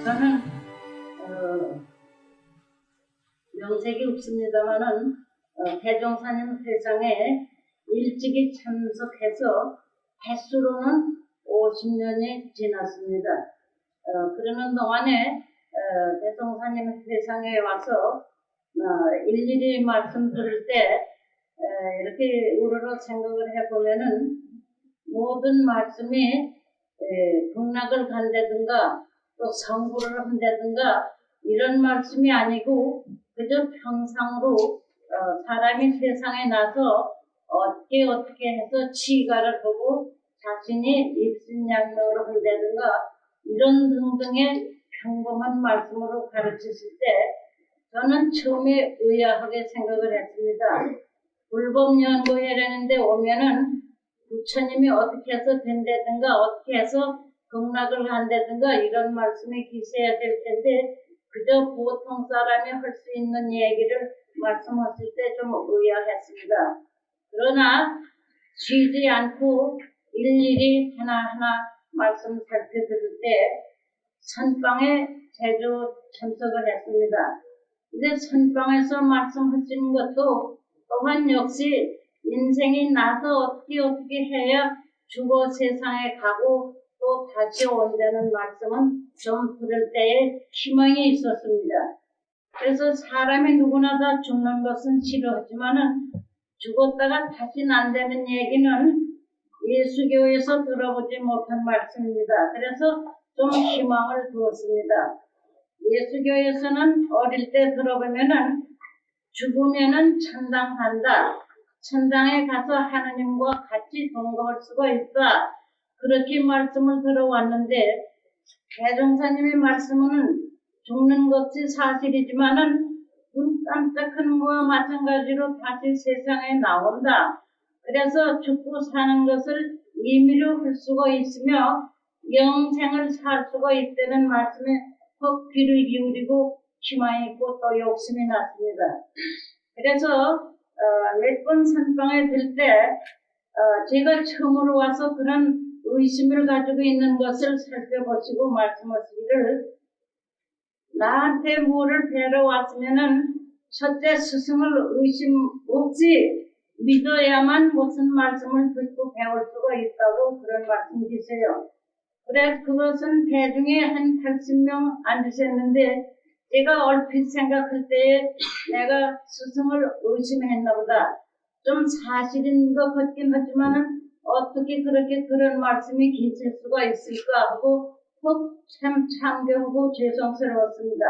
저는 명색이 없습니다만은 대종사님 회상에 일찍이 참석해서 횟수로는 50년이 지났습니다. 그러는 동안에 대종사님 회상에 와서 일일이 말씀 들을 때 이렇게 우러러 생각을 해보면은 모든 말씀이 극락을 간다든가 또 성불을 한다든가 이런 말씀이 아니고 그저 평상으로 사람이 세상에 나서 어떻게 해서 치가를 보고 자신이 입신양명으로 한다든가 이런 등등의 평범한 말씀으로 가르치실 때 저는 처음에 의아하게 생각을 했습니다. 불법연구회라는데 오면은 부처님이 어떻게 해서 된다든가 어떻게 해서 극락을 간다든가 이런 말씀이 기세해야 될 텐데 그저 보통 사람이 할 수 있는 얘기를 말씀하실 때 좀 의아했습니다. 그러나 쉬지 않고 일일이 하나하나 말씀 살펴들을 때 선방에 제주 참석을 했습니다. 근데 선방에서 말씀하시는 것도 또한 역시 인생이 나서 어떻게 해야 죽어 세상에 가고 또 다시 온다는 말씀은 좀 들을 때에 희망이 있었습니다. 그래서 사람이 누구나 다 죽는 것은 싫어하지만은 죽었다가 다시 난다는 얘기는 예수교에서 들어보지 못한 말씀입니다. 그래서 좀 희망을 두었습니다. 예수교에서는 어릴 때 들어보면은 죽으면은 천당 간다. 천당에 가서 하느님과 같이 동거할 수가 있다. 그렇게 말씀을 들어왔는데 대종사님의 말씀은 죽는 것이 사실이지만은 눈 깜짝하는 것과 마찬가지로 다시 세상에 나온다. 그래서 죽고 사는 것을 임의로 할 수가 있으며 영생을 살 수가 있다는 말씀에 꼭 귀를 기울이고 희망이 있고 또 욕심이 났습니다. 그래서 몇 번 선방에 들 때 제가 처음으로 와서 그런 의심을 가지고 있는 것을 살펴보시고 말씀하시기를 나한테 뭐를 배러 왔으면은 첫째 스승을 의심 없이 믿어야만 무슨 말씀을 듣고 배울 수가 있다고 그런 말씀이세요. 그래서 그것은 대중에 한 80명 앉으셨는데 제가 얼핏 생각할 때에 내가 스승을 의심했나 보다. 좀 사실인 것 같긴 하지만은 어떻게 그렇게 그런 말씀이 계실 수가 있을까 하고 참 참견하고 죄송스러웠습니다.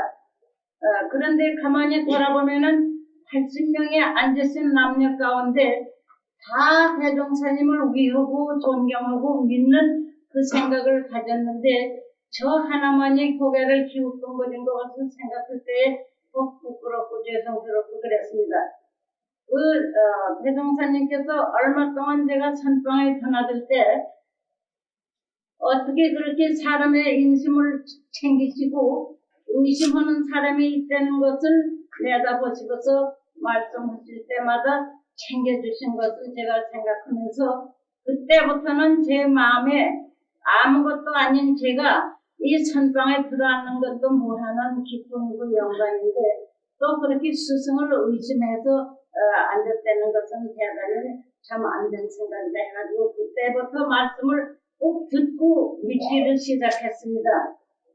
그런데 가만히 돌아보면은 80명이 앉으신 남녀 가운데 다 대종사님을 위하고 존경하고 믿는 그 생각을 가졌는데 저 하나만이 고개를 기웃동거린 것 같은 생각할 때에 부끄럽고 죄송스럽고 그랬습니다. 대종사님께서 얼마 동안 제가 선방에 드나들 때 어떻게 그렇게 사람의 인심을 챙기시고 의심하는 사람이 있다는 것을 내다보시고서 말씀하실 때마다 챙겨주신 것을 제가 생각하면서 그때부터는 제 마음에 아무것도 아닌 제가 이 선방에 들어앉는 것도 무한한 기쁨이고 영광인데 또 그렇게 스승을 의심해서 앉았다는 것은 대단히 참 안 된 생각이다 해가지고 그때부터 말씀을 꼭 듣고 믿기를 시작했습니다.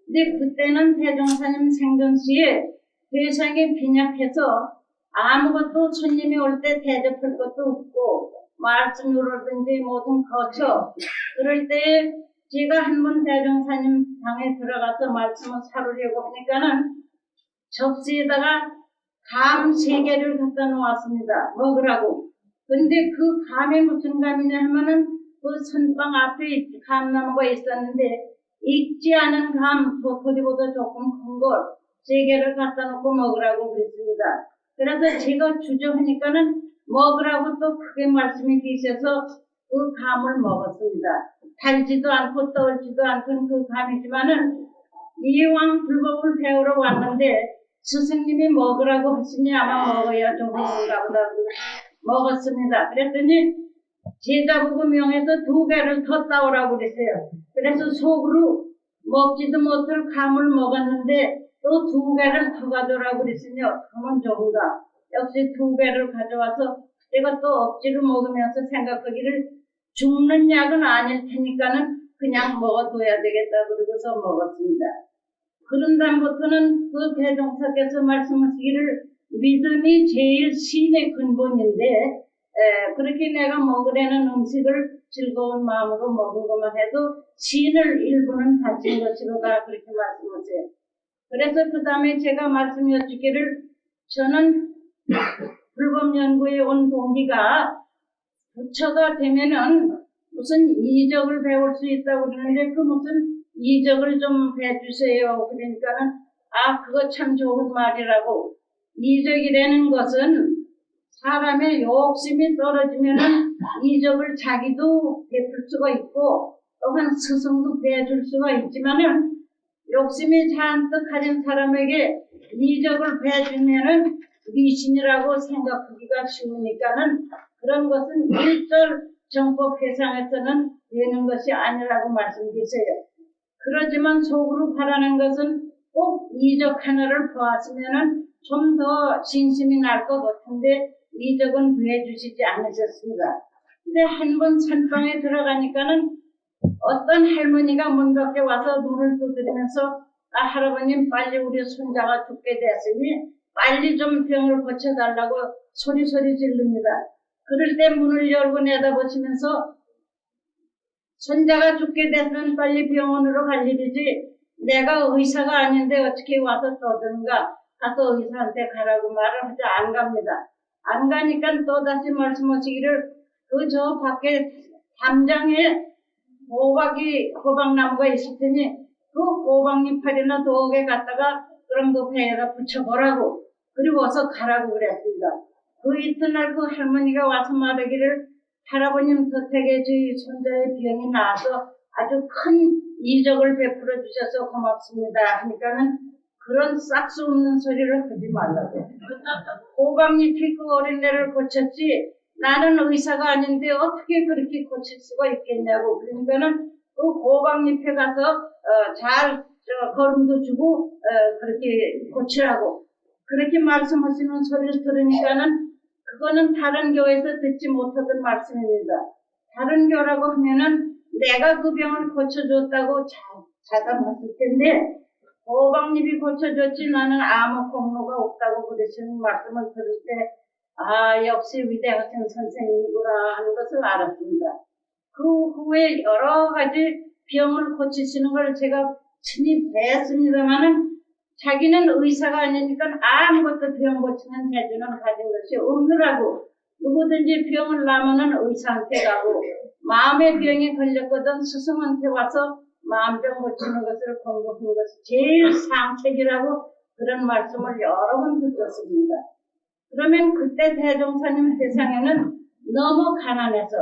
근데 그때는 대종사님 생전 시에 세상에 빈약해서 아무것도 손님이 올 때 대접할 것도 없고 말씀으로든지 뭐든 거쳐 그럴 때 제가 한 번 대종사님 방에 들어가서 말씀을 사르려고 하니까는 접시에다가 감 3개를 갖다 놓았습니다. 먹으라고. 근데 그 감이 무슨 감이냐 하면은 그 선방 앞에 감나무가 있었는데 익지 않은 감 도토리보다 조금 큰 걸 3개를 갖다 놓고 먹으라고 그랬습니다. 그래서 제가 주저하니까는 먹으라고 또 크게 말씀이 계셔서 그 감을 먹었습니다. 달지도 않고 떨지도 않던 그 감이지만은 이왕 불법을 배우러 왔는데 스승님이 먹으라고 하시니 아마 먹어야 좋은가 보다 먹었습니다. 그랬더니 제자보고 명에서 2배를 더 따오라고 그랬어요. 그래서 속으로 먹지도 못할 감을 먹었는데 또 2개를 더 가져오라고 그랬으니 그러면 좋은가. 역시 2개를 가져와서 내가 또 억지로 먹으면서 생각하기를 죽는 약은 아닐 테니까는 그냥 먹어둬야 되겠다 그러고서 먹었습니다. 그런 다음부터는 그 대종사께서 말씀하시기를 믿음이 제일 신의 근본인데 그렇게 내가 먹으려는 음식을 즐거운 마음으로 먹은 것만 해도 신을 일부는 바친 것이로다 그렇게 말씀하세요. 그래서 그 다음에 제가 말씀 여쭙기를 저는 불법연구에 온 동기가 부처가 되면은 무슨 이적을 배울 수 있다고 그러는데 그 무슨 이적을 좀 해주세요. 그러니까는 그거 참 좋은 말이라고. 이적이라는 것은 사람의 욕심이 떨어지면은 이적을 자기도 베풀 수가 있고 또한 스승도 배줄 수가 있지만은 욕심이 잔뜩 가진 사람에게 이적을 배주면은 미신이라고 생각하기가 쉬우니까는 그런 것은 일절 정법회상에서는 되는 것이 아니라고 말씀드리세요. 그러지만 속으로 바라는 것은 꼭 이적 하나를 보았으면은 좀 더 진심이 날 것 같은데 이적은 구해주시지 않으셨습니다. 근데 한 번 산방에 들어가니까는 어떤 할머니가 문 밖에 와서 문을 두드리면서 할아버님 빨리 우리 손자가 죽게 됐으니 빨리 좀 병을 고쳐달라고 소리소리 지릅니다. 그럴 때 문을 열고 내다보시면서 손자가 죽게 됐으면 빨리 병원으로 갈 일이지 내가 의사가 아닌데 어떻게 와서 떠드는가. 가서 의사한테 가라고 말을 하지 안 갑니다. 안 가니까 또다시 말씀하시기를 그 저 밖에 담장에 호박나무가 있을 테니 그 호박잎알이나 도옥에 갖다가 그럼 그 배에다 붙여보라고 그리고 어서 가라고 그랬습니다. 그 이튿날 그 할머니가 와서 말하기를 할아버님 덕택에 저희 손자의 병이 나아서 아주 큰 이적을 베풀어 주셔서 고맙습니다 하니까는 그런 싹수 없는 소리를 하지 말라고. 호박잎이 그 어린애를 고쳤지 나는 의사가 아닌데 어떻게 그렇게 고칠 수가 있겠냐고. 그러니까는 그 호박잎에 가서 잘 걸음도 주고 그렇게 고치라고. 그렇게 말씀하시는 소리를 들으니까는 그거는 다른 교회에서 듣지 못하던 말씀입니다. 다른 교라고 하면은 내가 그 병을 고쳐줬다고 자담했을 텐데 호박잎이 고쳐줬지 나는 아무 공로가 없다고 그러시는 말씀을 들을 때 역시 위대하신 선생님이구나 하는 것을 알았습니다. 그 후에 여러 가지 병을 고치시는 걸 제가 친히 뵀습니다만은 자기는 의사가 아니니까 아무것도 병 고치는 재주는 가진 것이 없느라고 누구든지 병을 나면은 의사한테 가고 마음의 병이 걸렸거든 스승한테 와서 마음병 고치는 것을 공부한 것이 제일 상책이라고 그런 말씀을 여러 번 듣었습니다. 그러면 그때 대종사님 회상에는 너무 가난해서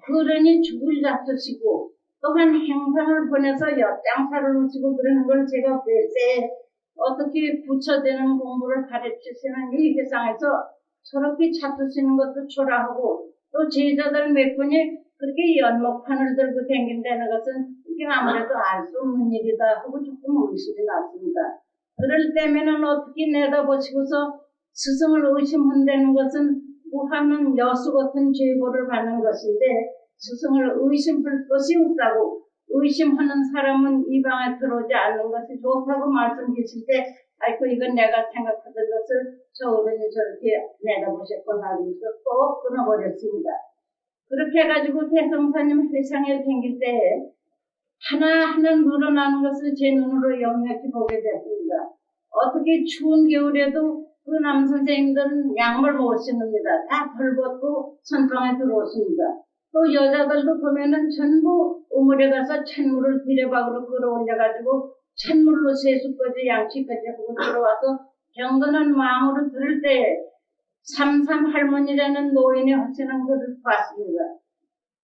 그러니 죽을 잡수시고 또한 행상을 보내서 엿장사를 하시고 그러는 걸 제가 뵐때 어떻게 부처되는 공부를 가르치시는 이 회상에서 저렇게 잡수시는 것도 초라하고 또 제자들 몇 분이 그렇게 연목판을 들고 댕긴다는 것은 이게 아무래도 알 수 없는 일이다 하고 조금 의심이 났습니다. 그럴 때면은 어떻게 내다보시고서 스승을 의심한다는 것은 무하는 여수 같은 죄고를 받는 것인데 스승을 의심할 것이 없다고 의심하는 사람은 이 방에 들어오지 않는 것이 좋다고 말씀하실 때 아이고 이건 내가 생각하던 것을 저 어른이 저렇게 내다보셨구나 하면서 또 끊어버렸습니다. 그렇게 해가지고 대성사님 회상에 댕길 때 하나하나 늘어나는 것을 제 눈으로 역력히 보게 됐습니다. 어떻게 추운 겨울에도 그 남선생님들은 양말 못 신습니다. 다 벌벗고 선방에 들어오십니다. 또 여자들도 보면은 전부 우물에 가서 찬물을 비례박으로 끌어올려가지고 찬물로 세수까지 양치까지 하고 들어와서 경건한 마음으로 들을 때 삼삼 할머니라는 노인이 하시는 것을 봤습니다.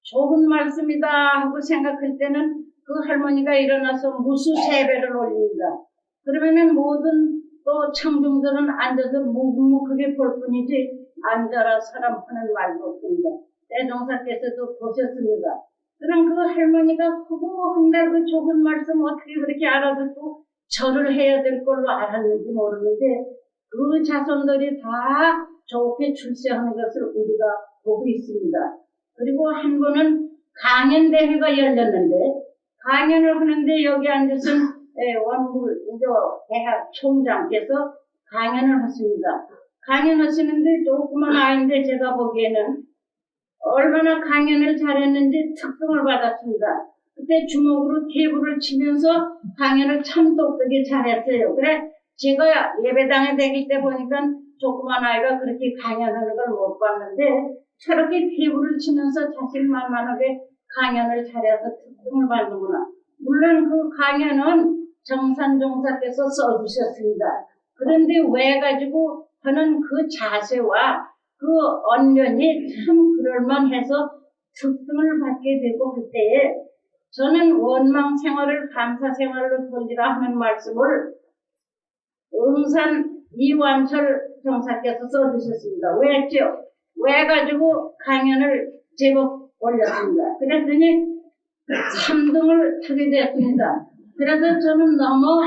좋은 말씀이다 하고 생각할 때는 그 할머니가 일어나서 무수 세배를 올립니다. 그러면은 모든 또 청중들은 앉아서 묵묵하게 볼 뿐이지 앉아라 사람 하는 말도 없습니다. 대종사께서도 보셨습니다. 그럼 그 할머니가 크고 한달 그 좁은 말씀 어떻게 그렇게 알아듣고 절을 해야 될 걸로 알았는지 모르는데 그 자손들이 다 좋게 출세하는 것을 우리가 보고 있습니다. 그리고 한 번은 강연대회가 열렸는데 강연을 하는데 여기 앉으신 원불 우교 대학 총장께서 강연을 하십니다. 강연하시는데 조그만 아이인데 제가 보기에는 얼마나 강연을 잘했는지 특등을 받았습니다. 그때 주먹으로 테이블을 치면서 강연을 참 똑똑히 잘했어요. 그래 제가 예배당에 다닐 때 보니까 조그만 아이가 그렇게 강연하는 걸 못 봤는데 저렇게 테이블을 치면서 자신만만하게 강연을 잘해서 특등을 받는구나. 물론 그 강연은 정산종사께서 써주셨습니다. 그런데 왜 가지고 하는 그 자세와 그 언변이 참 그럴만해서 특등을 받게 되고 그때에 저는 원망 생활을 감사 생활로 돌리라 하는 말씀을 응산 이완철 정사께서 써주셨습니다. 왜죠? 왜 가지고 강연을 제법 올렸습니다. 그랬더니 3등을 하게 되었습니다. 그래서 저는 너무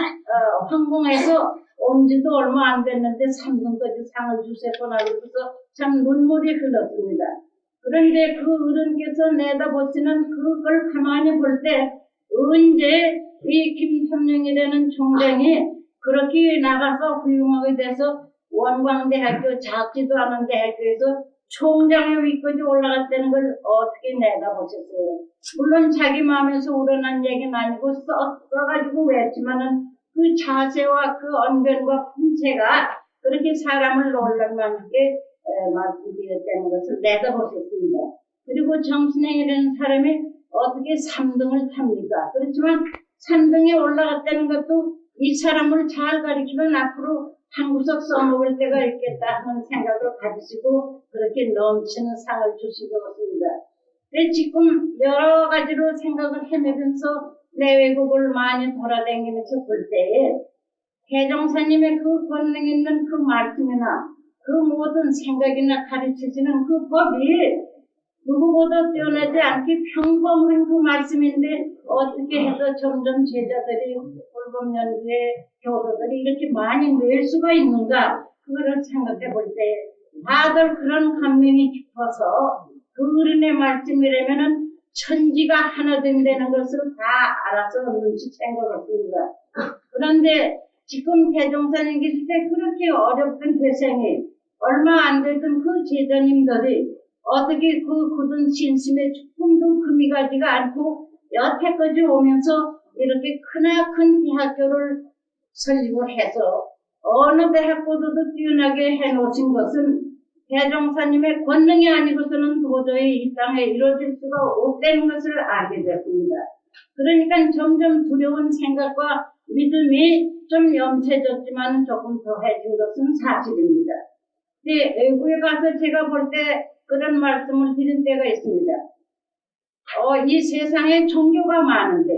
황공해서 온 지도 얼마 안 됐는데 3등까지 상을 주셨구나 그래서 참 눈물이 흘렀습니다. 그런데 그 어른께서 내다보시는 그걸 가만히 볼 때 언제 이 김삼룡이라는 총장이 그렇게 나가서 훌륭하게 돼서 원광대학교 작지도 않은 대학교에서 총장의 위까지 올라갔다는 걸 어떻게 내다보셨어요? 물론 자기 마음에서 우러난 얘기는 아니고 써가지고 외웠지만은 그 자세와 그 언변과 품체가 그렇게 사람을 놀랄만하게 말씀드렸다는 것을 내다보셨습니다. 그리고 정신행이라는 사람이 어떻게 3등을 탑니까? 그렇지만 3등에 올라갔다는 것도 이 사람을 잘 가르치면 앞으로 한 구석 써먹을 때가 있겠다 하는 생각을 가지시고 그렇게 넘치는 상을 주신 것 같습니다. 지금 여러 가지로 생각을 헤매면서 내외국을 많이 돌아다니면서 볼 때에 대종사님의 그 권능 있는 그 말씀이나 그 모든 생각이나 가르치시는 그 법이 누구보다 뛰어나지 않게 평범한 그 말씀인데 어떻게 해서 점점 제자들이 불법 연구의 교도들이 이렇게 많이 낼 수가 있는가 그거를 생각해 볼 때 다들 그런 감명이 깊어서 그 어른의 말씀이라면은 천지가 하나 된다는 것을 다 알아서 눈치챈 것 같습니다. 그런데 지금 대종사님 계실 때 그렇게 어렵던 대생이 얼마 안 되던 그 제자님들이 어떻게 그 굳은 신심의 조금도 금이 가지가 않고 여태까지 오면서 이렇게 크나큰 대학교를 설립을 해서 어느 대학보다도 뛰어나게 해놓으신 것은 대종사님의 권능이 아니고서는 도저히 이 땅에 이루어질 수가 없다는 것을 알게 되었습니다. 그러니까 점점 두려운 생각과 믿음이 좀 염세졌지만 조금 더해진 것은 사실입니다. 근데 외국에 가서 제가 볼 때 그런 말씀을 드린 때가 있습니다. 이 세상에 종교가 많은데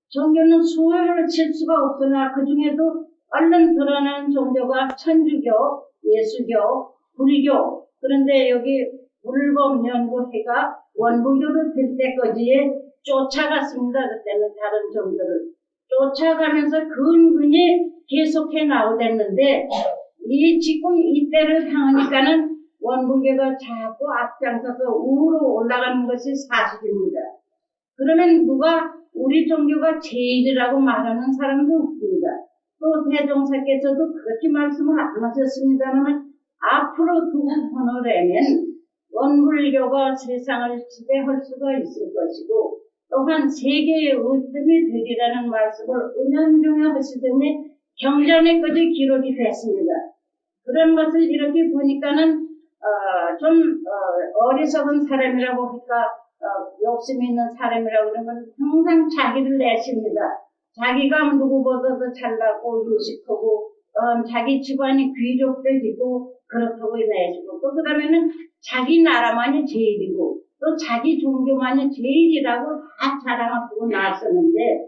종교는 수를 칠 수가 없으나 그 중에도 얼른 드러나는 종교가 천주교, 예수교, 불교. 그런데 여기 불법연구회가 원불교로 될 때까지에 쫓아갔습니다. 그때는 다른 종교를 쫓아가면서 근근히 계속해 나오댔는데 이 지금 이때를 향하니까는 원불교가 자꾸 앞장서서 우로 올라가는 것이 사실입니다. 그러면 누가 우리 종교가 제일이라고 말하는 사람도 없습니다. 또 대종사께서도 그렇게 말씀을 안 하셨습니다만 앞으로 두고 보노라면 원불교가 세상을 지배할 수가 있을 것이고 또한 세계의 으뜸이 되리라는 말씀을 은연중에 하시더니 경전에까지 기록이 됐습니다. 그런 것을 이렇게 보니까는 어리석은 사람이라고 하니까 욕심이 있는 사람이라고 그러면 항상 자기를 내십니다. 자기가 누구보다도 잘나고 유식하고 자기 집안이 귀족들이고 그렇다고 내시고 또 그러면은 자기 나라만이 제일이고 또 자기 종교만이 제일이라고 다 자랑하고 나섰는데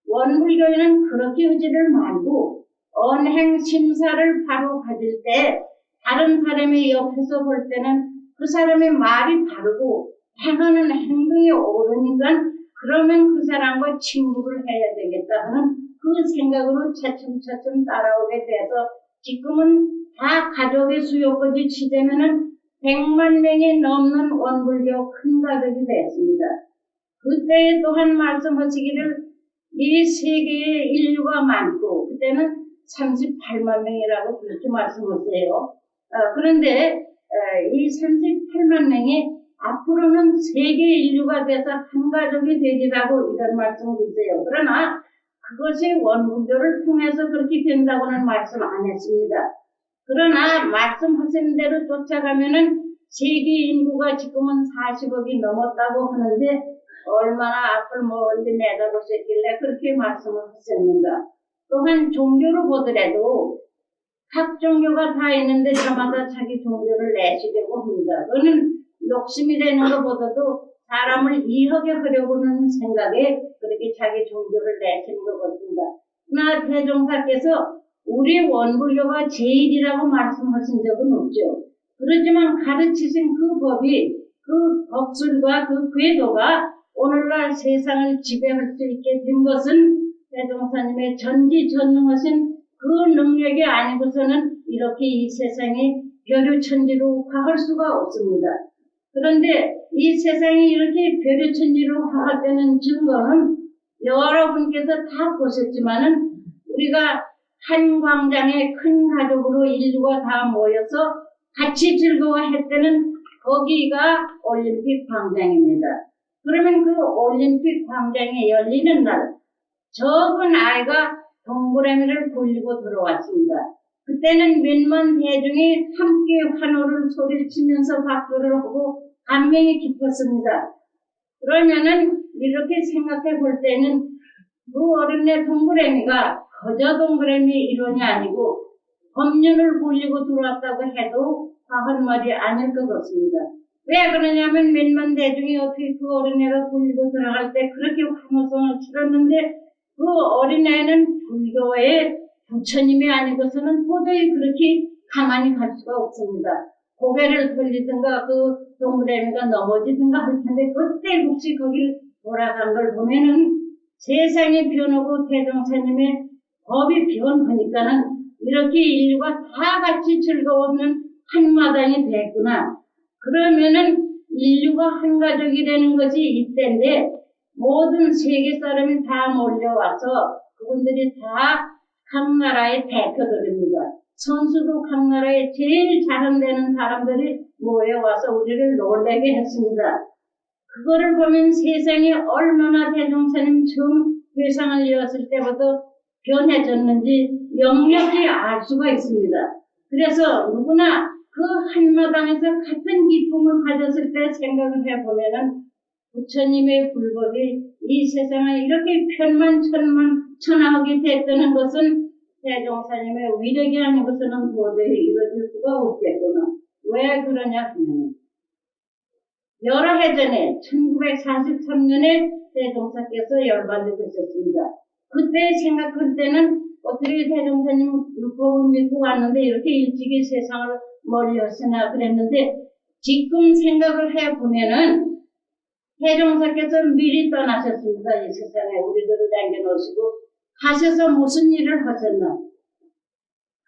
원불교에는 그렇게 하지를 말고 언행 심사를 바로 가질 때 다른 사람의 옆에서 볼 때는 그 사람의 말이 바르고 행하는 행동이 옳으니까 그러면 그 사람과 친구를 해야 되겠다 하는 그 생각으로 차츰차츰 따라오게 돼서 지금은 다 가족의 수요까지 치자면은 100만 명이 넘는 원불교 큰 가족이 됐습니다. 그때 또한 말씀하시기를 이 세계에 인류가 많고 그때는 38만 명이라고 그렇게 말씀하세요. 그런데 이 38만 명이 앞으로는 세계 인류가 돼서 한 가족이 되리라고 이런 말씀을 주세요. 그러나 그것이 원불교를 통해서 그렇게 된다고는 말씀 안 했습니다. 그러나 말씀하신 대로 쫓아가면은 세계 인구가 지금은 40억이 넘었다고 하는데 얼마나 앞을 멀리 내다보셨길래 그렇게 말씀을 하셨는가. 또한 종교로 보더라도 각 종교가 다 있는데 저마다 자기 종교를 내시려고 합니다. 그거는 욕심이 되는 것보다도 사람을 이하게 하려고 하는 생각에 그렇게 자기 종교를 내시는 것 같습니다. 그러나 대종사께서 우리 원불교가 제일이라고 말씀하신 적은 없죠. 그렇지만 가르치신 그 법이 그 법술과 그 궤도가 오늘날 세상을 지배할 수 있게 된 것은 대종사님의 전지전능하신 그 능력이 아니고서는 이렇게 이 세상이 벼류천지로 가할 수가 없습니다. 그런데 이 세상이 이렇게 벼류천지로 가할 증거는 여러분께서 다 보셨지만은 우리가 한 광장에 큰 가족으로 인류가 다 모여서 같이 즐거워했다는 거기가 올림픽 광장입니다. 그러면 그 올림픽 광장이 열리는 날 적은 아이가 동그라미를 굴리고 들어왔습니다. 그때는 몇만 대중이 함께 환호를 소리치면서 박수를 하고 감명이 깊었습니다. 그러면은 이렇게 생각해 볼 때는 그 어린애 동그라미가 거저 동그라미 이론이 아니고 법륜을 굴리고 들어왔다고 해도 과한 말이 아닐 것 같습니다. 왜 그러냐면 몇만 대중이 어떻게 그 어린애가 굴리고 들어갈 때 그렇게 환호성을 치렀는데 그 어린애는 불교의 부처님이 아니고서는 도저히 그렇게 가만히 갈 수가 없습니다. 고개를 돌리든가 그 동그라미가 넘어지든가 할 텐데 그때 혹시 거길 돌아간 걸 보면은 세상이 변하고 대종사님의 법이 변하니까는 이렇게 인류가 다 같이 즐거워하는 한마당이 됐구나. 그러면은 인류가 한 가족이 되는 것이 이때인데 모든 세계 사람이 다 몰려와서 그분들이 다 각 나라의 대표들입니다. 선수도 각 나라에 제일 잘한다는 사람들이 모여와서 우리를 놀라게 했습니다. 그거를 보면 세상이 얼마나 대종사님 처음 회상을 이었을 때부터 변해졌는지 역력히 알 수가 있습니다. 그래서 누구나 그 한마당에서 같은 기쁨을 가졌을 때 생각을 해보면은 부처님의 불법이 이 세상을 이렇게 천하게 됐다는 것은 대종사님의 위력이 아니고서는 도저히 이루어질 수가 없겠구나. 왜 그러냐 하면 여러 해 전에 1943년에 대종사께서 열반을 드셨습니다. 그때 생각할 때는 어떻게 대종사님 법을 믿고 왔는데 이렇게 일찍이 세상을 멀리하시나 그랬는데 지금 생각을 해보면은 대종사께서 미리 떠나셨습니다. 이 세상에 우리들을 남겨놓으시고 가셔서 무슨 일을 하셨나.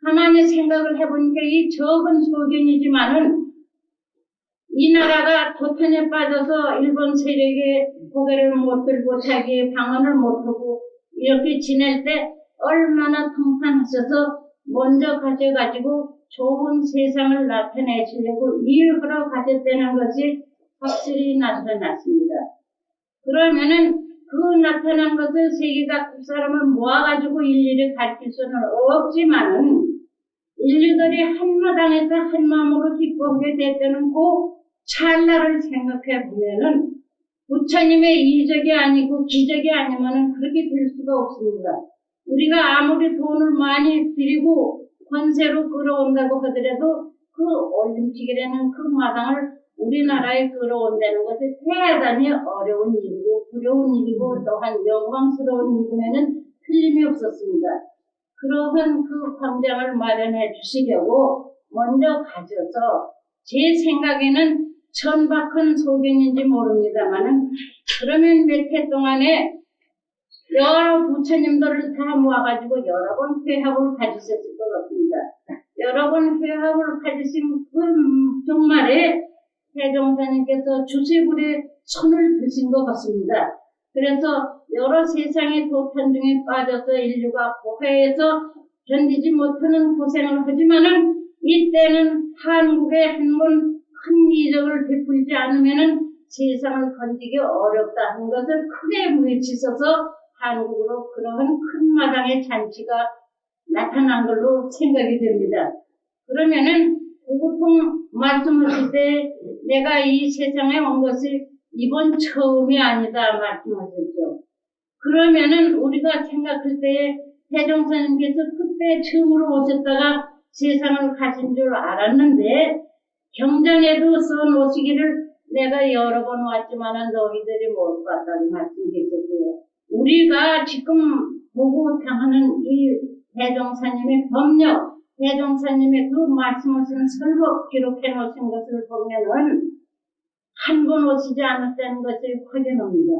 가만히 생각을 해보니까 이 적은 소견이지만은 이 나라가 도탄에 빠져서 일본 세력에 고개를 못 들고 자기의 방언을 못하고 이렇게 지낼 때 얼마나 통탄하셔서 먼저 가셔가지고 좋은 세상을 나타내시려고 일하러 가셨다는 것이 확실히 나타났습니다. 그러면은 그 나타난 것을 세계 각국 사람을 모아가지고 일일이 가르칠 수는 없지만은 인류들이 한마당에서 한마음으로 기뻐하게 됐다는 그 찰나를 생각해 보면은 부처님의 이적이 아니고 기적이 아니면은 그렇게 될 수가 없습니다. 우리가 아무리 돈을 많이 들이고 권세로 끌어온다고 하더라도 그 올림픽이라는 그 마당을 우리나라에 끌어온다는 것이 대단히 어려운 일이고 두려운 일이고 또한 영광스러운 일이면은 틀림이 없었습니다. 그러한 그 광장을 마련해 주시려고 먼저 가져서 제 생각에는 천박한 소견인지 모릅니다만은 그러면 몇 해 동안에 여러 부처님들을 다 모아가지고 여러 번 회합을 가지셨을 것 같습니다. 여러 번 회합을 가지신 그 종말에 대종사님께서 주세불에 손을 드신 것 같습니다. 그래서 여러 세상의 도탄 중에 빠져서 인류가 고해에서 견디지 못하는 고생을 하지만은 이때는 한국에 한 번 큰 이적을 베풀지 않으면은 세상을 건지기 어렵다 하는 것을 크게 외치셔서 한국으로 그러한 큰 마당의 잔치가 나타난 걸로 생각이 됩니다. 그러면은 보통 말씀하실 때 내가 이 세상에 온 것이 이번 처음이 아니다 말씀하셨죠. 그러면은 우리가 생각할 때에 대종사님께서 그때 처음으로 오셨다가 세상을 가신 줄 알았는데 경전에도 써놓으시기를 내가 여러 번 왔지만은 너희들이 못 봤다고 말씀하셨어요. 우리가 지금 보고 당하는 이 대종사님의 법력, 대종사님의 그 말씀하신 설법 기록해 놓으신 것을 보면은 한 번 오시지 않았다는 것이 확연합니다.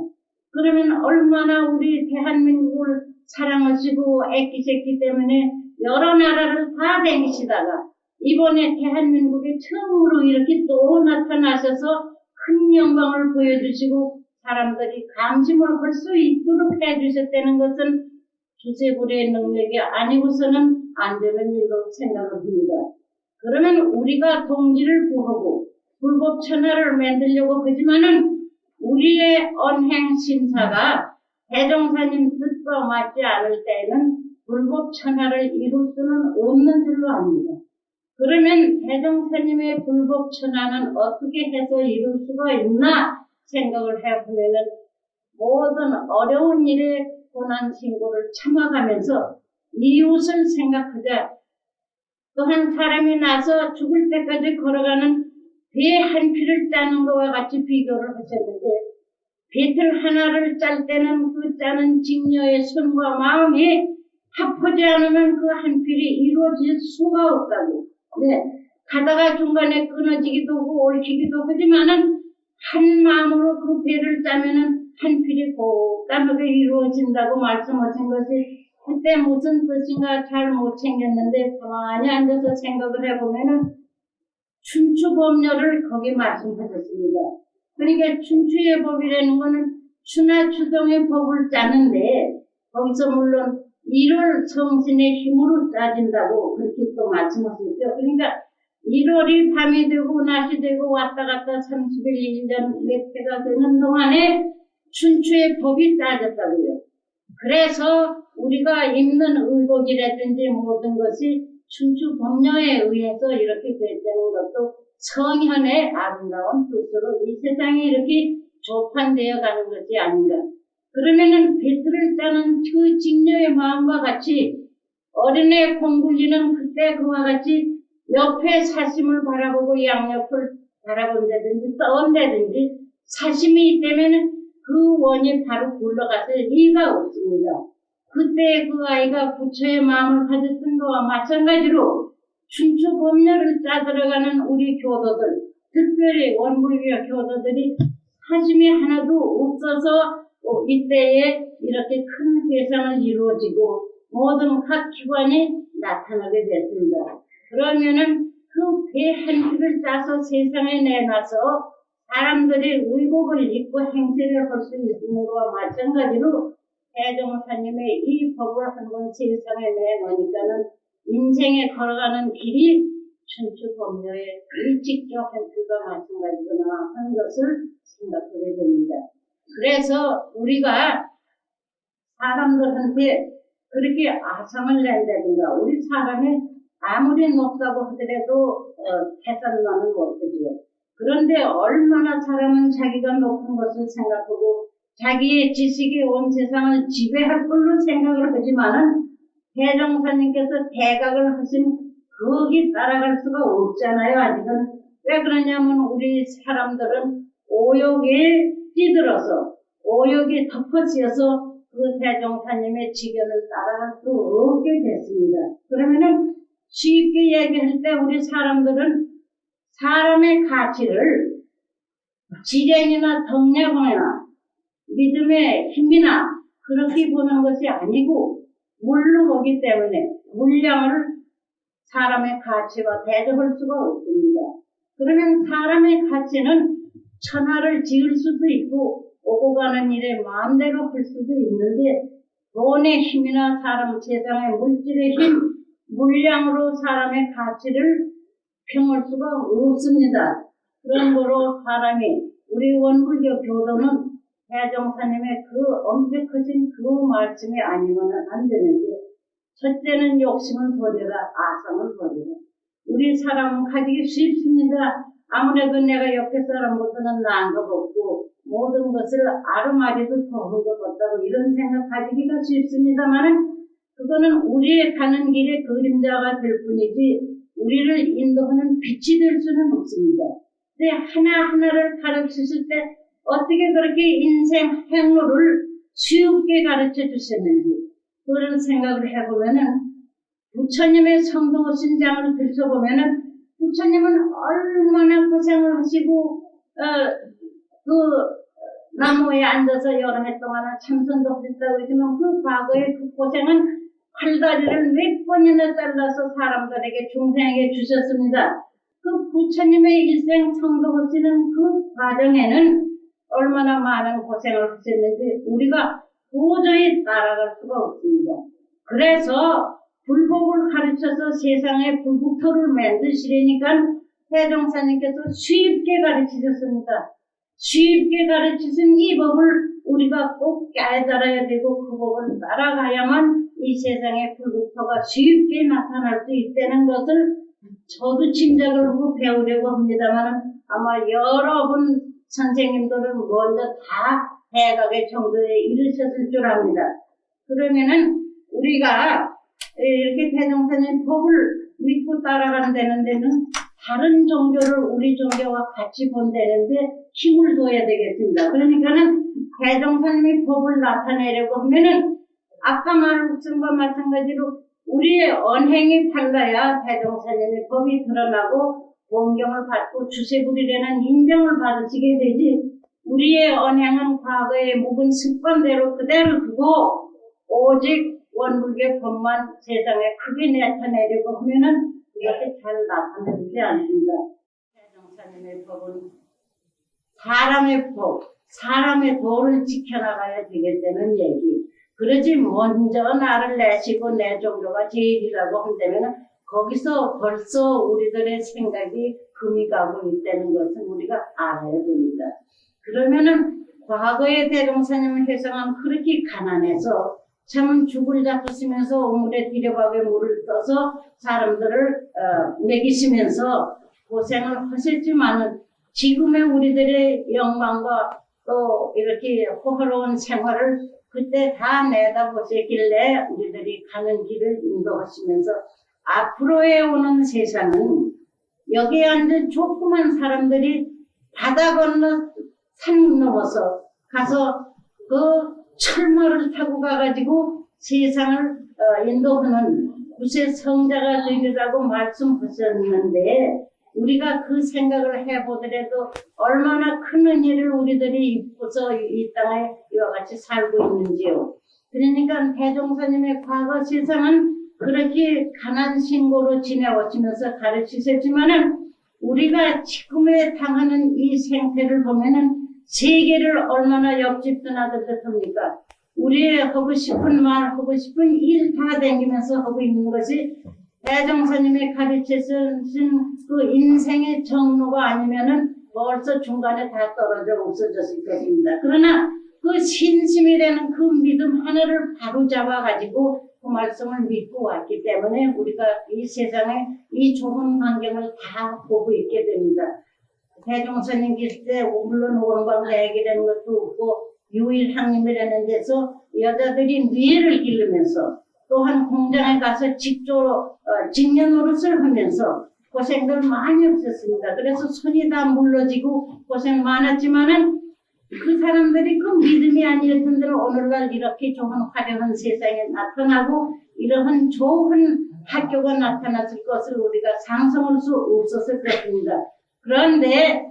그러면 얼마나 우리 대한민국을 사랑하시고 애끼셨기 때문에 여러 나라를 다 다니시다가 이번에 대한민국에 처음으로 이렇게 또 나타나셔서 큰 영광을 보여주시고 사람들이 감심을 할 수 있도록 해주셨다는 것은 주세불의 능력이 아니고서는 안 되는 일로 생각합니다. 그러면 우리가 동지를 구하고 불법천하를 만들려고 하지만은 우리의 언행심사가 대종사님 뜻과 맞지 않을 때에는 불법천하를 이룰 수는 없는 줄로 압니다. 그러면 대종사님의 불법천하는 어떻게 해서 이룰 수가 있나 생각을 해보면은 모든 어려운 일에 고난 신고를 참아가면서 이웃을 생각하자. 또한 사람이 나서 죽을 때까지 걸어가는 배 한 피를 짜는 것과 같이 비교를 하셨는데 배틀 하나를 짤 때는 그 짜는 직녀의 손과 마음이 합하지 않으면 그 한 필이 이루어질 수가 없다고. 네, 가다가 중간에 끊어지기도 하고 얽히기도 하지만은 한 마음으로 그 배를 짜면은 한 필이 곱단하게 이루어진다고 말씀하신 것이 그때 무슨 뜻인가 잘 못 챙겼는데 가만히 앉아서 생각을 해보면은 춘추법녀를 거기 말씀하셨습니다. 그러니까 춘추의 법이라는 거는 추나 추동의 법을 짜는데 거기서 물론 일월 성신의 힘으로 짜진다고 그렇게 또 말씀하셨죠. 그러니까 1월이 밤이 되고 낮이 되고 왔다 갔다 30일 1년 몇 해가 되는 동안에 춘추의 법이 짜졌다고요. 그래서 우리가 입는 의복이라든지 모든 것이 춘추 법령에 의해서 이렇게 됐다는 것도 성현의 아름다운 뜻으로 이 세상이 이렇게 조판되어 가는 것이 아닌가. 그러면은 배틀을 짜는 그 직녀의 마음과 같이 어린애 공굴리는 그때 그와 같이 옆에 사심을 바라보고 양옆을 바라본다든지 떠온다든지 사심이 있다면 그 원이 바로 굴러가서 리가 없습니다. 그때 그 아이가 부처의 마음을 가졌던 것과 마찬가지로 춘추 법령을 짜들어가는 우리 교도들, 특별히 원불교 교도들이 사심이 하나도 없어서 이때에 이렇게 큰 회상을 이루어지고 모든 각 기관이 나타나게 됐습니다. 그러면은 그 배 한 줄을 짜서 세상에 내놔서 사람들이 의복을 입고 행세를 할 수 있는 것과 마찬가지로 대종사님의 이 법을 한번 세상에 내놓으니까는 인생에 걸어가는 길이 춘추 법료의 일직적 행태가 마찬가지구나 하는 것을 생각하게 됩니다. 그래서 우리가 사람들한테 그렇게 아상을 낸다든가 우리 사람이 아무리 높다고 하더라도 계산만은 못하죠. 그런데 얼마나 사람은 자기가 높은 것을 생각하고 자기의 지식이 온 세상을 지배할 걸로 생각을 하지만은 대종사님께서 대각을 하신 거기 따라갈 수가 없잖아요. 아직은. 왜 그러냐면 우리 사람들은 오욕에 찌들어서 오욕에 덮어지어서 그 대종사님의 지견을 따라갈 수 없게 됐습니다. 그러면은 쉽게 얘기할 때 우리 사람들은 사람의 가치를 지령이나 덕력이나 믿음의 힘이나 그렇게 보는 것이 아니고 물로 보기 때문에 물량을 사람의 가치와 대적할 수가 없습니다. 그러면 사람의 가치는 천하를 지을 수도 있고 오고 가는 일에 마음대로 할 수도 있는데 돈의 힘이나 사람 세상의 물질의 힘, 물량으로 사람의 가치를 평할 수가 없습니다. 그런 거로 사람이 우리 원불교 교도는 대종사님의 그 엄격하신 그 말씀이 아니면 안 되는데 첫째는 욕심을 버려라, 아상을 버려라. 우리 사람은 가지기 쉽습니다. 아무래도 내가 옆에 사람보다는 나은 것 같고 모든 것을 아르마리도 더한 것 같다고 이런 생각 가지기가 쉽습니다만 그거는 우리의 가는 길의 그림자가 될 뿐이지 우리를 인도하는 빛이 될 수는 없습니다. 근데 하나하나를 가르치실 때 어떻게 그렇게 인생 행로를 쉽게 가르쳐 주셨는지 그런 생각을 해보면은 부처님의 성도신 장을 들춰보면은 부처님은 얼마나 고생을 하시고 그 나무에 앉아서 여러 해 동안 참선도 하셨다고 그러지만 그 과거의 그 고생은 팔다리를 몇 번이나 잘라서 사람들에게 중생에게 주셨습니다. 그 부처님의 일생 성도하시는 그 과정에는 얼마나 많은 고생을 하셨는지 우리가 도저히 따라갈 수가 없습니다. 그래서 불법을 가르쳐서 세상에 불국토를 만드시려니까 대종사님께서 쉽게 가르치셨습니다. 쉽게 가르치신 이 법을 우리가 꼭 깨달아야 되고 그 법을 따라가야만 이 세상에 불국토가 쉽게 나타날 수 있다는 것을 저도 짐작을 하고 배우려고 합니다만 아마 여러분 선생님들은 먼저 다 대각의 정도에 이르셨을 줄 압니다. 그러면은 우리가 이렇게 대종사님 법을 믿고 따라간다는 데는 다른 종교를 우리 종교와 같이 본다는데 힘을 둬야 되겠습니다. 그러니까는 대종사님의 법을 나타내려고 하면은 아까 말한 것과 마찬가지로 우리의 언행이 달라야 대종사님의 법이 드러나고 본경을 받고 주세부리라는 인정을 받으시게 되지 우리의 언행은 과거의 묵은 습관대로 그대로 두고 오직 원불교 법만 세상에 크게 나타내려고 하면은 이것이 잘 나타나지 않습니다. 대종사님의 법은 사람의 법, 사람의 도를 지켜나가야 되겠다는 얘기. 그러지 먼저 나를 내시고 내 종교가 제일이라고 한다면 거기서 벌써 우리들의 생각이 금이 가고 있다는 것을 우리가 알아야 됩니다. 그러면은 과거의 대종사님의 회상은 그렇게 가난해서 참 죽을 잡으시면서 우물에 디려박에 물을 떠서 사람들을 먹이시면서 고생을 하셨지만은 지금의 우리들의 영광과 또 이렇게 호화로운 생활을 그때 다 내다보셨길래 우리들이 가는 길을 인도하시면서 앞으로에 오는 세상은 여기에 앉은 조그만 사람들이 바다 건너 산 넘어서 가서 그 철마를 타고 가가지고 세상을 인도하는 구세 성자가 되리라고 말씀하셨는데 우리가 그 생각을 해보더라도 얼마나 큰 은혜를 우리들이 입고서 이 땅에 이와 같이 살고 있는지요. 그러니까 대종사님의 과거 세상은 그렇게 가난 신고로 지내오시면서 가르치셨지만은 우리가 지금에 당하는 이 생태를 보면은 세계를 얼마나 옆집 떠나듯 합니까? 우리의 하고 싶은 말, 하고 싶은 일 다 댕기면서 하고 있는 것이 대종사님의 가르치신 그 인생의 정로가 아니면은 벌써 중간에 다 떨어져 없어졌을 것입니다. 그러나 그 신심이라는 그 믿음 하나를 바로 잡아가지고 그 말씀을 믿고 왔기 때문에 우리가 이 세상에 이 좁은 환경을 다 보고 있게 됩니다. 대종사님 계실 때 물론 원광대학이라는 것도 없고 유일항림이라는 데서 여자들이 뇌를 기르면서 또한 공장에 가서 직년 노릇을 하면서 고생들 많이 없었습니다. 그래서 손이 다 물러지고 고생 많았지만은 그 사람들이 그 믿음이 아니었던 대로 오늘날 이렇게 좋은 화려한 세상에 나타나고 이러한 좋은 학교가 나타났을 것을 우리가 상상할 수 없었을 것입니다. 그런데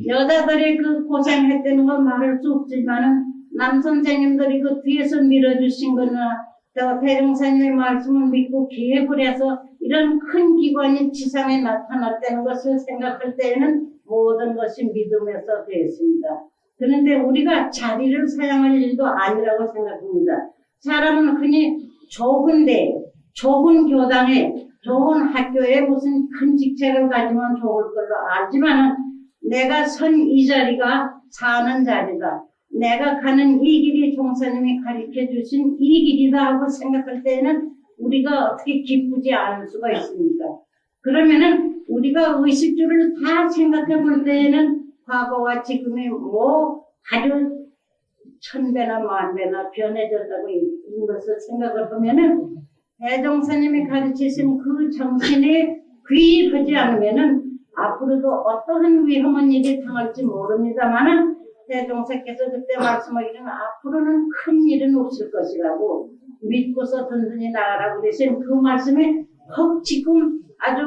여자들이 그 고생했다는 건 말할 수 없지만은 남 선생님들이 그 뒤에서 밀어주신 거나 또 대종사님의 말씀을 믿고 기획을 해서 이런 큰 기관이 지상에 나타났다는 것을 생각할 때에는 모든 것이 믿음에서 되었습니다. 그런데 우리가 자리를 사용할 일도 아니라고 생각합니다. 사람은 흔히 좁은데, 좁은 교당에, 좋은 학교에 무슨 큰 직책을 가지면 좋을 걸로 알지만 내가 선 이 자리가 사는 자리다. 내가 가는 이 길이 종사님이 가르쳐 주신 이 길이다 하고 생각할 때에는 우리가 어떻게 기쁘지 않을 수가 있습니까? 그러면은 우리가 의식주를 다 생각해 볼 때에는 과거와 지금이 뭐 아주 천배나 만배나 변해졌다고 있는 것을 생각을 하면은 대종사님이 가르치신 그 정신에 귀하지 않으면은 앞으로도 어떠한 위험한 일이 당할지 모릅니다만은 대종사께서 그때 말씀하기는 앞으로는 큰 일은 없을 것이라고 믿고서 든든히 나가라고 그러신 그 말씀이 헉 지금 아주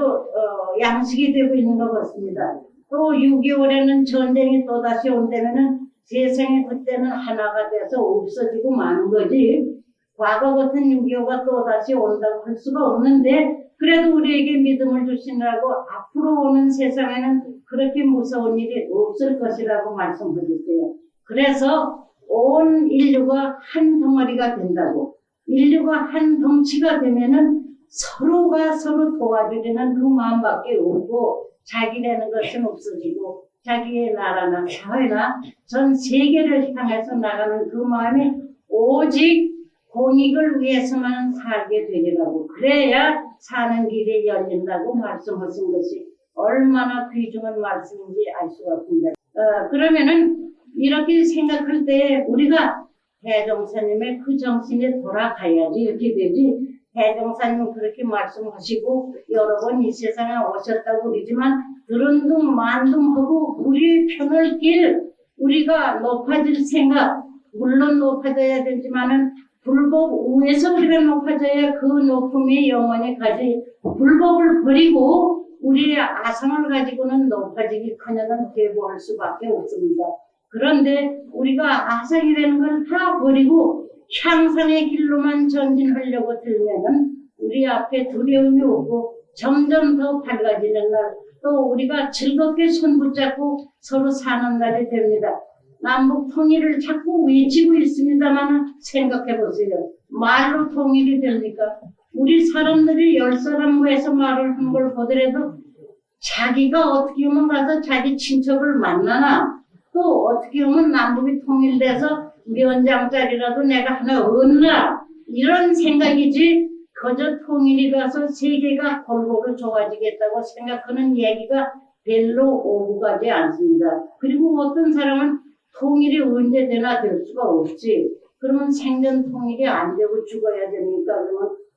양식이 되고 있는 것 같습니다. 또 6.25에는 전쟁이 또다시 온다면은 세상이 그때는 하나가 돼서 없어지고 마는 거지 과거 같은 6.25가 또다시 온다고 할 수가 없는데 그래도 우리에게 믿음을 주시느라고 앞으로 오는 세상에는 그렇게 무서운 일이 없을 것이라고 말씀하셨어요. 그래서 온 인류가 한 덩어리가 된다고 인류가 한 덩치가 되면은 서로가 서로 도와주려는 그 마음밖에 없고 자기라는 것은 없어지고 자기의 나라나 사회나 전 세계를 향해서 나가는 그 마음이 오직 공익을 위해서만 살게 되리라고 그래야 사는 길이 열린다고 말씀하신 것이 얼마나 귀중한 말씀인지 알 수가 없습니다. 그러면은 이렇게 생각할 때 우리가 대종사님의 그 정신에 돌아가야지 이렇게 되지 대종사님은 그렇게 말씀하시고 여러 번 이 세상에 오셨다고 그러지만 들은둥 만둥하고 우리 편을 길 우리가 높아질 생각 물론 높아져야 되지만은 불법 위에서 우리가 높아져야 그 높음이 영원히 가지 불법을 버리고 우리의 아성을 가지고는 높아지기커녕 계보할 수밖에 없습니다. 그런데 우리가 아성이라는 걸 다 버리고 향상의 길로만 전진하려고 들면은 우리 앞에 두려움이 오고 점점 더 밝아지는 날 또 우리가 즐겁게 손 붙잡고 서로 사는 날이 됩니다. 남북 통일을 자꾸 외치고 있습니다만 생각해 보세요. 말로 통일이 됩니까? 우리 사람들이 10사람 모여서 말을 한 걸 보더라도 자기가 어떻게 하면 가서 자기 친척을 만나나 또 어떻게 하면 남북이 통일돼서 면장짜리라도 내가 하나 얻나 이런 생각이지 그저 통일이 가서 세계가 골고루 좋아지겠다고 생각하는 얘기가 별로 오고 가지 않습니다. 그리고 어떤 사람은 통일이 언제 되나 될 수가 없지. 그러면 생전 통일이 안 되고 죽어야 됩니까?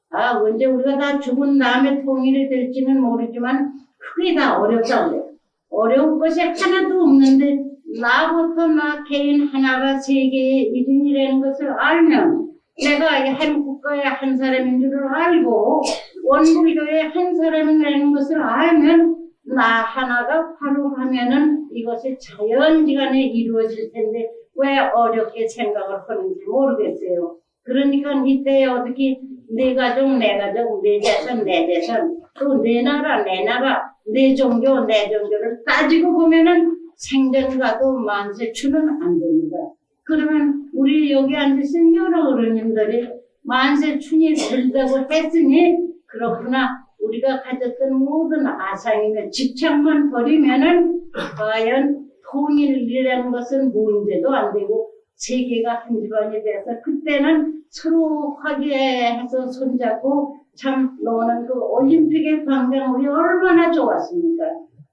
그러면 언제 우리가 다 죽은 다음에 통일이 될지는 모르지만 그게 다 어렵다고요. 어려운 것이 하나도 없는데 나부터 나 개인 하나가 세계의 일인이라는 것을 알면 내가 한 국가의 한 사람인 줄을 알고 원불교의 한 사람이라는 것을 알면 나 하나가 바로 하면은 이것이 자연지간에 이루어질 텐데 왜 어렵게 생각을 하는지 모르겠어요. 그러니까 이때 어떻게 내 가족, 내 가족, 내 재산, 내 재산, 또 내 나라, 내 나라, 내 종교, 내 종교를 따지고 보면은 생전가도 만세추는 안 됩니다. 그러면 우리 여기 앉으신 여러 어른님들이 만세춘이 들다고 했으니 그렇구나. 우리가 가졌던 모든 아상이나 집착만 버리면은 과연 통일이라는 것은 문제도 안 되고 세계가 한 집안이 돼서 그때는 서로 화기애애해서 손잡고 참 노는 그 올림픽의 광장 우리 얼마나 좋았습니까?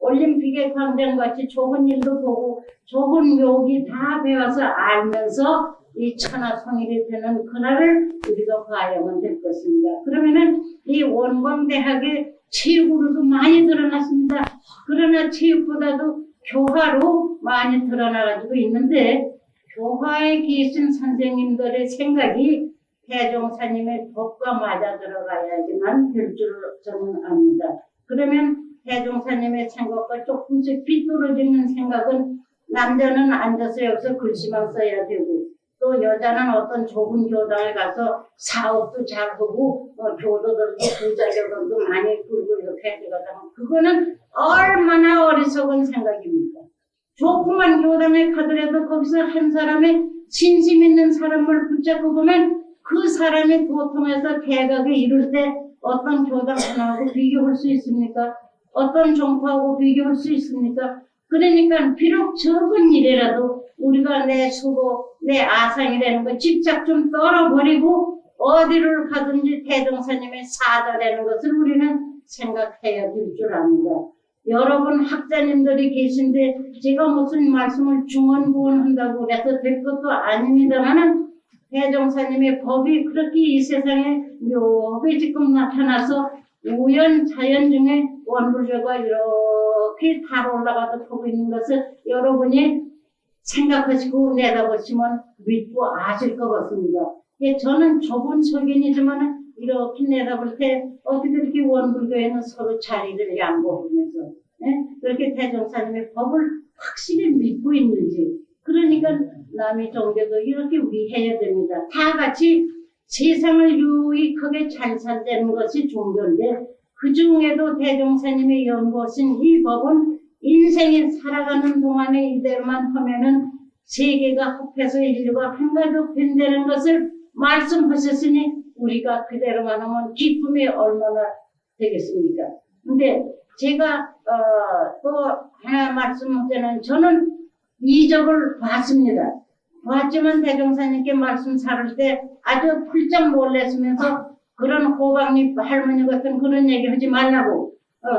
올림픽의 광장같이 좋은 일도 보고 좋은 묘기 다 배워서 알면서 이 천하통일이 되는 그날을 우리가 봐야만 될 것입니다. 그러면은 이 원광대학의 체육으로도 많이 드러났습니다. 그러나 체육보다도 교화로 많이 드러나가지고 있는데 교화에 계신 선생님들의 생각이 대종사님의 법과 맞아 들어가야지만 될 줄 저는 압니다. 그러면 대종사님의 생각과 조금씩 비뚤어지는 생각은 남자는 앉아서 여기서 글씨만 써야 되고 또 여자는 어떤 좁은 교당에 가서 사업도 잘하고 교도들도 부자들도 많이 굴고 이렇게 해야 되거든요. 그거는 얼마나 어리석은 생각입니까? 조그만 교당에 가더라도 거기서 한 사람의 진심 있는 사람을 붙잡고 보면 그 사람이 도통해서 대각에 이룰 때 어떤 교당 하나하고 비교할 수 있습니까? 어떤 종파하고 비교할 수 있습니까? 그러니까 비록 적은 일이라도 우리가 내 수고, 내 아상이라는 거 집착 좀 떨어버리고 어디를 가든지 대종사님의 사자라는 것을 우리는 생각해야 될 줄 압니다. 여러분 학자님들이 계신데 제가 무슨 말씀을 중언부언한다고 해서 될 것도 아닙니다만은 대종사님의 법이 그렇게 이 세상에 묘하게 지금 나타나서 우연 자연 중에 원불교가 이렇게 달 올라가도 보고 있는 것을 여러분이 생각하시고 내다보시면 믿고 아실 것 같습니다. 예, 저는 좁은 소견이지만 이렇게 내다볼 때 어떻게 이렇게 원불교에는 서로 자리를 양보하면서 그렇게 대종사님의 법을 확실히 믿고 있는지 그러니까 남의 종교도 이렇게 위해야 됩니다. 다 같이 세상을 유익하게 잘 살자는 것이 종교인데 그 중에도 대종사님이 연구하신 이 법은 인생이 살아가는 동안에 이대로만 하면은 세계가 합해서 인류가 한 가족 된다는 것을 말씀하셨으니 우리가 그대로만 하면 기쁨이 얼마나 되겠습니까? 근데 제가 또 하나 말씀드리는 저는 이적을 봤습니다. 봤지만 대종사님께 말씀 살을 때 아주 풀쩍 놀랐으면서 그런 호박잎 할머니 같은 그런 얘기 하지 말라고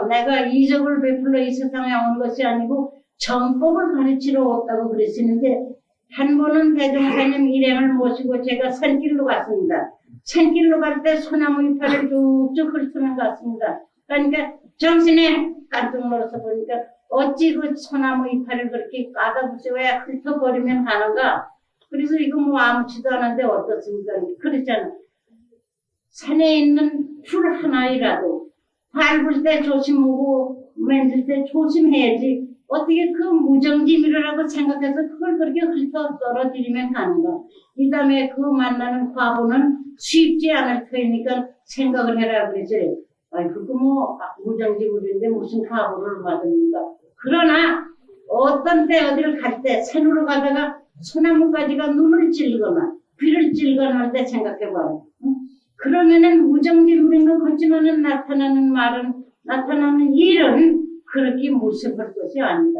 내가 이적을 베풀러 이 세상에 온 것이 아니고 정법을 가르치러 왔다고 그랬었는데 한 번은 대종사님 일행을 모시고 제가 산길로 갔습니다. 산길로 갈 때 소나무 이파리를 쭉쭉 훑으면 갔습니다. 그러니까 정신에 깜짝 놀라서 보니까 어찌 그 소나무 이파리를 그렇게 까다부시고야 훑어버리면 가는가? 그래서 이거 뭐 아무치도 않은데 어떻습니까? 그랬잖아. 산에 있는 풀 하나이라도 밟을 때 조심하고 만질 때 조심해야지 어떻게 그 무정지미라고 생각해서 그걸 그렇게 훑어 떨어뜨리면 가는가? 이 다음에 그 만나는 과부는 쉽지 않을 테니까 생각을 해라 그러지. 아이 그거 뭐 무정지물인데 무슨 과부를 받습니까? 그러나 어떤 때 어디를 갈 때 산으로 가다가 소나무가지가 눈을 찔거나 귀를 찔거나 할 때 생각해봐요. 그러면은 무정지물인 것 같지만은 나타나는 일은 그렇게 무섭을 것이 아니다.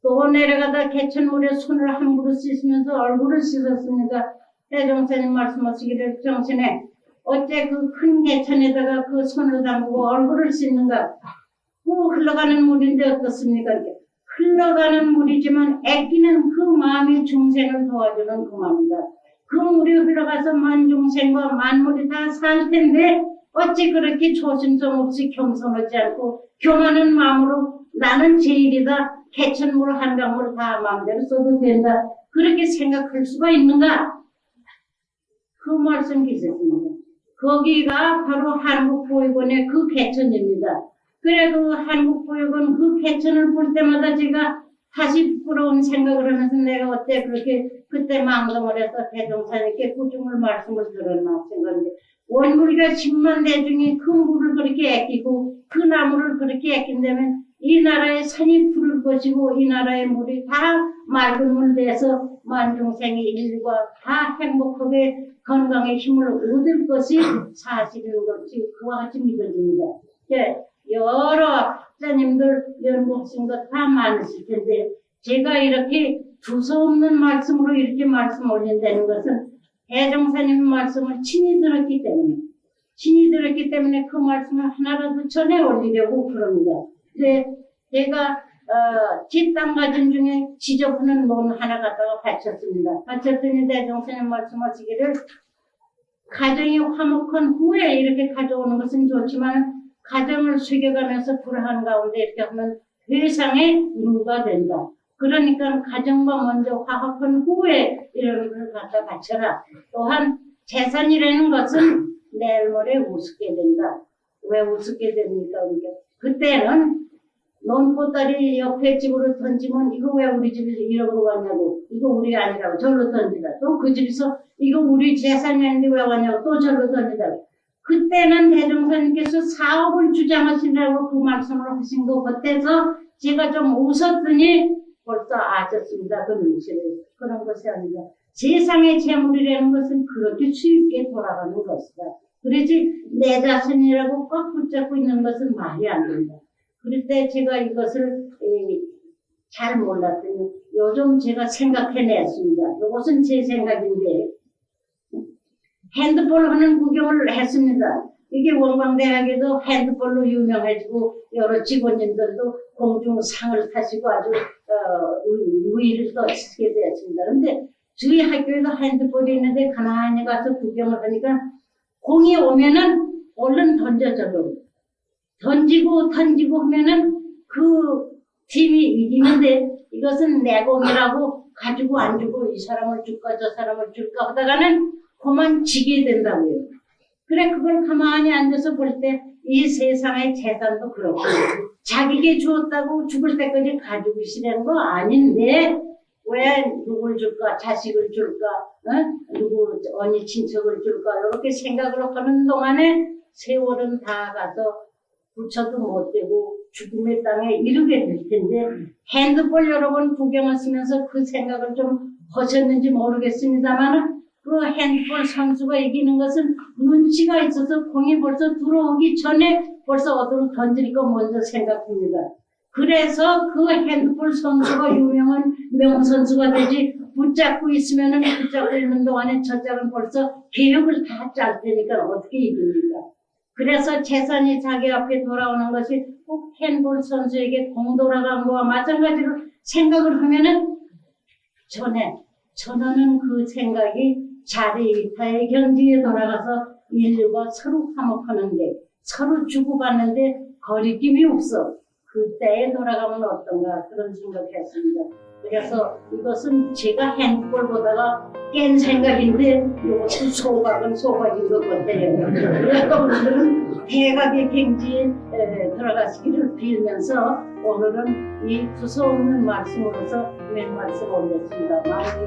또 내려가다 개천물에 손을 함부로 씻으면서 얼굴을 씻었습니다. 대종사님 말씀하시기를 정신에 어째 그 큰 개천에다가 그 손을 담그고 얼굴을 씻는가? 흘러가는 물인데 어떻습니까? 흘러가는 물이지만 애끼는 그 마음이 중생을 도와주는 그 마음이다. 그 물이 흘러가서 만중생과 만물이 다 살 텐데 어찌 그렇게 조심성 없이 겸손하지 않고 교만한 마음으로 나는 제일이다. 개천물 한강물 다 마음대로 써도 된다. 그렇게 생각할 수가 있는가? 그 말씀 계셨습니다. 거기가 바로 한국보육원의 그 개천입니다. 그래 그 한국보육원 그 개천을 볼 때마다 제가 다시 부끄러운 생각을 하면서 내가 어때 그렇게 그때 망성을 해서 대종사님께 꾸중을 말씀을 들었나 생각인데 원불교 10만 대중이 그 물을 그렇게 아끼고 그 나무를 그렇게 아낀다면 이 나라의 산이 푸를 것이고 이 나라의 물이 다 맑은 물 돼서 만중생이 인류가 다 행복하게 건강에 힘을 얻을 것이 사실인 것이 그와 같이 믿어집니다. 여러 학자님들 연구하신 것 다 많으실 텐데 제가 이렇게 두서없는 말씀으로 이렇게 말씀 올린다는 것은 대종사님 말씀을 친히 들었기 때문에 그 말씀을 하나라도 전해 올리려고 그럽니다. 제가 뒷땅 가진 중에 지저분한 논 하나 갖다가 바쳤습니다. 바쳤더니 대종사님 말씀하시기를 가정이 화목한 후에 이렇게 가져오는 것은 좋지만 가정을 숙여가면서 불안 가운데 이렇게 하면 회상의 누가 된다. 그러니까 가정과 먼저 화합한 후에 이런 것을 갖다 바쳐라. 또한 재산이라는 것은 내일 모레 우습게 된다. 왜 우습게 됩니까? 그때는 넌 보따리 옆에 집으로 던지면 이거 왜 우리 집에서 이런 거 왔냐고, 이거 우리 아니라고 절로 던지다. 또 그 집에서 이거 우리 재산이 아닌데 왜 왔냐고 또 절로 던지다. 그때는 대종사님께서 사업을 주장하시라고 그 말씀을 하신 거 같아서 제가 좀 웃었더니 벌써 아셨습니다. 그 눈치를. 그런 것이 아니라 세상의 재물이라는 것은 그렇게 쉽게 돌아가는 것이다. 그러지 내 자신이라고 꽉 붙잡고 있는 것은 말이 안 된다. 그럴 때 제가 이것을 잘 몰랐더니 요즘 제가 생각해냈습니다. 이것은 제 생각인데 핸드폰 하는 구경을 했습니다. 이게 원광대학에도 핸드폰로 유명해지고 여러 직원님들도 공중상을 타시고 아주 우위를 떠시게 되었습니다. 그런데 저희 학교에도 핸드폰이 있는데 가만히 가서 구경을 하니까 공이 오면은 얼른 던져줘요. 던지고 하면은 그 팀이 이기는데 이것은 내 공이라고 가지고 안 주고 이 사람을 줄까 저 사람을 줄까 하다가는 그만 지게 된다고요. 그래 그걸 가만히 앉아서 볼 때 이 세상의 재산도 그렇고 자기에게 주었다고 죽을 때까지 가지고 있으려는 거 아닌데 왜 누굴 줄까 자식을 줄까 누구 언니 친척을 줄까 이렇게 생각을 하는 동안에 세월은 다 가서 부처도 못 되고 죽음의 땅에 이르게 될 텐데 핸드폰 여러 번 구경하시면서 그 생각을 좀 하셨는지 모르겠습니다만 그 핸드폰 선수가 이기는 것은 눈치가 있어서 공이 벌써 들어오기 전에 벌써 어디로 던질 거 먼저 생각합니다. 그래서 그 핸드폰 선수가 유명한 명선수가 되지 붙잡고 있으면은 붙잡고 있는 동안에 저 짝은 벌써 계획을 다 짤 테니까 어떻게 이깁니까? 그래서 재산이 자기 앞에 돌아오는 것이 꼭 핸드볼 선수에게 공 돌아간 거와 마찬가지로 생각을 하면은 전에는 그 생각이 자리타의 경지에 돌아가서 인류가 서로 화목하는데 서로 주고받는데 거리낌이 없어. 그때에 돌아가면 어떤가 그런 생각했습니다. 그래서 이것은 제가 핸드볼 보다가 깬 생각인데 이것은 소박은 소박인 것 같아요. 그래서 오늘은 대각의 경지에 들어가시기를 빌면서 오늘은 이 두서없는 말씀으로서 몇 말씀 올렸습니다. 많이